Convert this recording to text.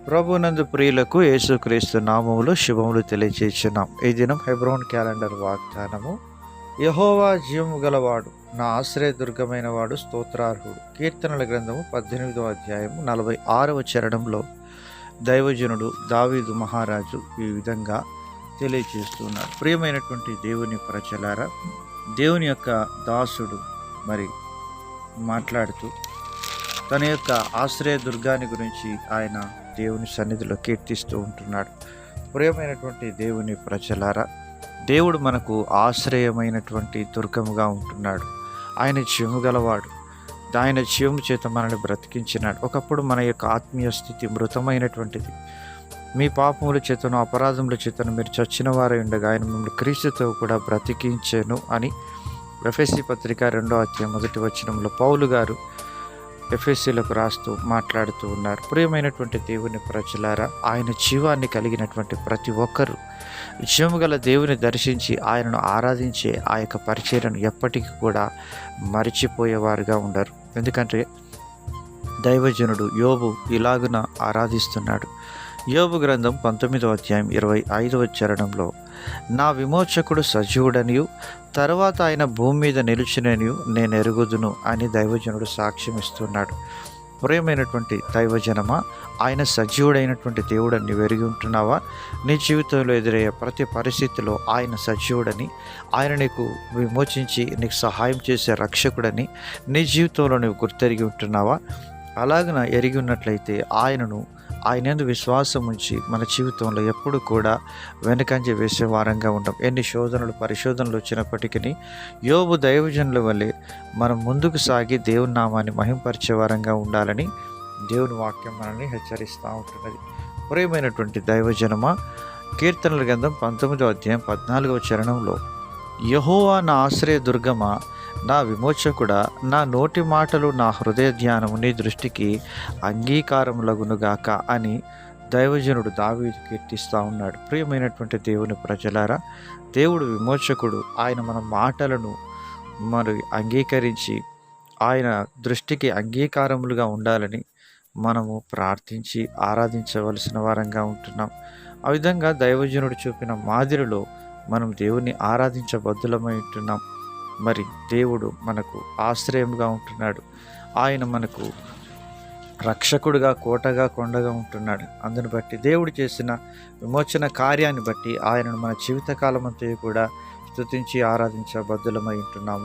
ప్రభునందు ప్రియులకు యేసుక్రీస్తు నామములో శుభములు తెలియజేస్తున్నాం. ఈ దినం హెబ్రోన్ క్యాలెండర్ వాగ్దానము. యెహోవా జీవము గలవాడు, నా ఆశ్రయదుర్గమైన వాడు, స్తోత్రార్హుడు. కీర్తనల గ్రంథము 18వ అధ్యాయము 46వ చరణంలో దైవజనుడు దావీదు మహారాజు ఈ విధంగా తెలియజేస్తున్నాడు. ప్రియమైనటువంటి దేవుని ప్రజలారా, దేవుని యొక్క దాసుడు మాట్లాడుతూ తన యొక్క ఆశ్రయ దుర్గాన్ని గురించి ఆయన దేవుని సన్నిధిలో కీర్తిస్తూ ఉంటున్నాడు. ప్రియమైనటువంటి దేవుని ప్రజలారా, దేవుడు మనకు ఆశ్రయమైనటువంటి దుర్గముగా ఉంటున్నాడు. ఆయన జీవము గలవాడు, ఆయన జీవము చేత మనల్ని బ్రతికించినాడు. ఒకప్పుడు మన యొక్క ఆత్మీయ స్థితి మృతమైనటువంటిది. మీ పాపముల చేతను అపరాధముల చేతను మీరు చచ్చిన వారై ఉండగా ఆయన మిమ్మల్ని క్రీస్తుతో కూడా బ్రతికించెను అని ఎఫెసీ పత్రిక 2వ అధ్యాయం 1వ వచనంలో పౌలు గారు ఎఫెసీలకు రాస్తూ మాట్లాడుతూ ఉన్నారు. ప్రియమైనటువంటి దేవుని ప్రజలారా, ఆయన జీవాన్ని కలిగినటువంటి ప్రతి ఒక్కరూ జీవము గల దేవుని దర్శించి ఆయనను ఆరాధించే ఆ యొక్క పరిచర్యను ఎప్పటికీ కూడా మరిచిపోయేవారుగా ఉండరు. ఎందుకంటే దైవజనుడు యోబు ఇలాగున ఆరాధిస్తున్నాడు. యోబు గ్రంథం 19వ అధ్యాయం 25వ చరణంలో, నా విమోచకుడు సజీవుడనియు తర్వాత ఆయన భూమి మీద నిలిచిననియు నేను ఎరుగుదును అని దైవజనుడు సాక్ష్యం ఇస్తున్నాడు. ప్రియమైనటువంటి దైవజనమా, ఆయన సజీవుడైనటువంటి దేవుడని నీవు ఎరిగి ఉంటున్నావా? నీ జీవితంలో ఎదురయ్యే ప్రతి పరిస్థితిలో ఆయన సజీవుడని, ఆయన నీకు విమోచించి నీకు సహాయం చేసే రక్షకుడని నీ జీవితంలో నువ్వు గుర్తెరిగి ఉంటున్నావా? అలాగన ఎరిగి ఉన్నట్లయితే ఆయన యందు విశ్వాసం ఉంచి మన జీవితంలో ఎప్పుడు కూడా వెనుకంజ వేసే వారంగా ఉంటాం. ఎన్ని పరిశోధనలు వచ్చినప్పటికీ యోబు దైవజనుల వల్లే మనం ముందుకు సాగి దేవుని నామాన్ని మహింపరిచే వారంగా ఉండాలని దేవుని వాక్యం మనల్ని హెచ్చరిస్తూ ఉంటున్నది. ప్రియమైనటువంటి దైవజనమా, కీర్తనల గ్రంథం 19వ అధ్యాయం 14వ చరణంలో, యెహోవా నా ఆశ్రయ దుర్గమా, నా విమోచకుడా, నా నోటి మాటలు నా హృదయ ధ్యానము నీ దృష్టికి అంగీకారములగునుగాక అని దైవజనుడు దావీదు కీర్తిస్తూ ఉన్నాడు. ప్రియమైనటువంటి దేవుని ప్రజలారా, దేవుడు విమోచకుడు. ఆయన మన మాటలను అంగీకరించి ఆయన దృష్టికి అంగీకారములుగా ఉండాలని మనము ప్రార్థించి ఆరాధించవలసిన వారంగా ఉంటున్నాం. ఆ విధంగా దైవజనుడు చూపిన మాదిరిలో మనం దేవుని ఆరాధించబద్దులమై ఉంటున్నాం. దేవుడు మనకు ఆశ్రయంగా ఉంటున్నాడు. ఆయన మనకు రక్షకుడుగా, కోటగా, కొండగా ఉంటున్నాడు. అందును బట్టి దేవుడు చేసిన విమోచన కార్యాన్ని బట్టి ఆయనను మన జీవితకాలం అంతా కూడా స్తుతించి ఆరాధించబద్దులమై ఉంటున్నాము.